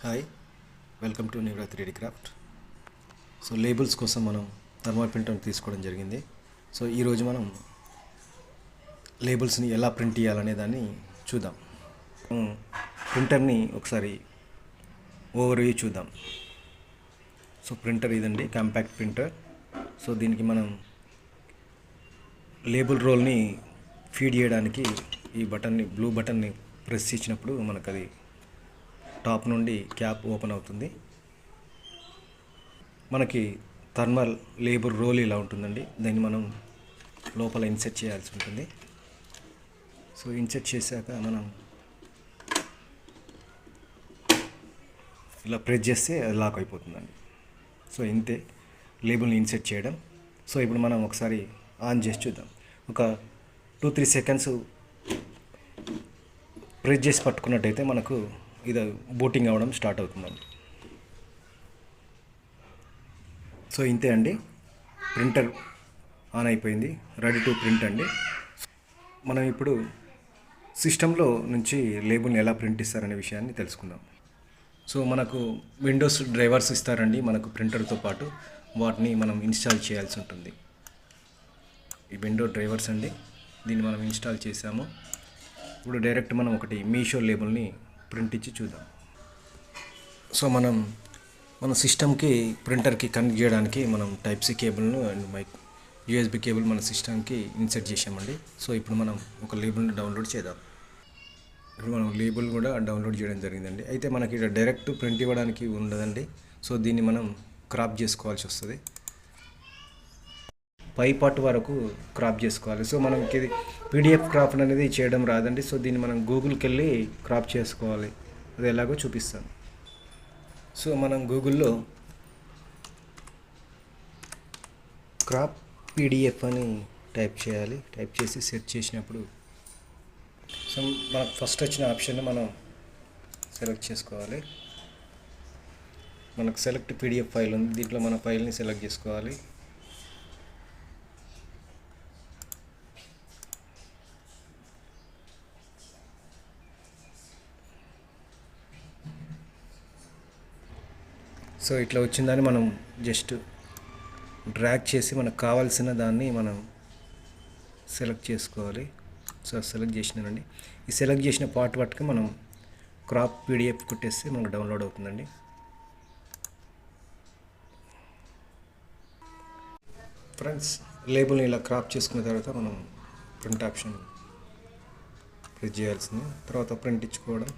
Hi, welcome to Nivra 3D craft. So labels కోసం మనం thermal ప్రింటర్ని తీసుకోవడం జరిగింది. సో ఈరోజు మనం లేబుల్స్ని ఎలా ప్రింట్ చేయాలనే దాన్ని చూద్దాం. ప్రింటర్ని ఒకసారి ఓవర్వ్యూ చూద్దాం. సో ప్రింటర్ ఇదండి, కాంపాక్ట్ ప్రింటర్. సో దీనికి మనం లేబుల్ రోల్ని ఫీడ్ చేయడానికి ఈ బటన్ని, బ్లూ బటన్ని ప్రెస్ చేసినప్పుడు మనకు అది టాప్ నుండి క్యాప్ ఓపెన్ అవుతుంది. మనకి థర్మల్ లేబుల్ రోల్ ఇలా ఉంటుందండి. దాన్ని మనం లోపల ఇన్సెర్ట్ చేయాల్సి ఉంటుంది. సో ఇన్సెర్ట్ చేశాక మనం ఇలా ప్రెస్ చేస్తే అది లాక్ అయిపోతుందండి. సో ఇంతే లేబుల్ని ఇన్సెర్ట్ చేయడం. సో ఇప్పుడు మనం ఒకసారి ఆన్ చేసి చూద్దాం. ఒక 2-3 సెకండ్స్ ప్రెస్ చేసి పట్టుకున్నట్టయితే మనకు ఇది బూటింగ్ అవ్వడం స్టార్ట్ అవుతుందండి. సో ఇంతే అండి, ప్రింటర్ ఆన్ అయిపోయింది, రెడీ టు ప్రింట్ అండి. మనం ఇప్పుడు సిస్టంలో నుంచి లేబుల్ని ఎలా ప్రింట్ ఇస్తారనే విషయాన్ని తెలుసుకుందాం. సో మనకు విండోస్ డ్రైవర్స్ ఇస్తారండి మనకు ప్రింటర్తో పాటు, వాటిని మనం ఇన్స్టాల్ చేయాల్సి ఉంటుంది. ఈ విండో డ్రైవర్స్ అండి, దీన్ని మనం ఇన్స్టాల్ చేసాము. ఇప్పుడు డైరెక్ట్ మనం ఒకటి మీషో లేబుల్ని ప్రింట్ ఇచ్చి చూద్దాం. సో మన సిస్టమ్కి ప్రింటర్కి కనెక్ట్ చేయడానికి మనం టైప్ సి కేబుల్ను అండ్ యూఎస్బి కేబుల్ మన సిస్టమ్కి ఇన్సర్ట్ చేసామండి. సో ఇప్పుడు మనం ఒక లేబుల్ని డౌన్లోడ్ చేద్దాం. ఇప్పుడు మనం లేబుల్ కూడా డౌన్లోడ్ చేయడం జరిగిందండి. అయితే మనకి ఇక్కడ డైరెక్ట్ ప్రింట్ ఇవ్వడానికి ఉండదండి. సో దీన్ని మనం క్రాప్ చేసుకోవాల్సి వస్తుంది, పై పార్ట్ వరకు క్రాప్ చేసుకోవాలి. సో మనకి ఇది పీడిఎఫ్ క్రాప్ అనేది చేయడం రాదండి. సో దీన్ని మనం గూగుల్కి వెళ్ళి క్రాప్ చేసుకోవాలి. అది ఎలాగో చూపిస్తాను. సో మనం గూగుల్లో క్రాప్ పీడిఎఫ్ అని టైప్ చేయాలి. టైప్ చేసి సెర్చ్ చేసినప్పుడు సో మనకు ఫస్ట్ వచ్చిన ఆప్షన్ మనం సెలెక్ట్ చేసుకోవాలి. మనకు సెలెక్ట్ పీడిఎఫ్ ఫైల్ ఉంది, దీంట్లో మన ఫైల్ని సెలెక్ట్ చేసుకోవాలి. సో ఇట్లా వచ్చిందని మనం జస్ట్ డ్రాగ్ చేసి మనకు కావాల్సిన దాన్ని మనం సెలెక్ట్ చేసుకోవాలి. సో సెలెక్ట్ చేసినానండి. ఈ సెలెక్ట్ చేసిన పార్ట్ పట్టుకు మనం క్రాప్ పీడిఎఫ్ కొట్టేస్తే మనకు డౌన్లోడ్ అవుతుందండి. ఫ్రెండ్స్, లేబుల్ని ఇలా క్రాప్ చేసుకున్న తర్వాత మనం ప్రింట్ ఆప్షన్ ప్రెస్ చేయాల్సింది. తర్వాత ప్రింట్ ఇచ్చుకోవడం.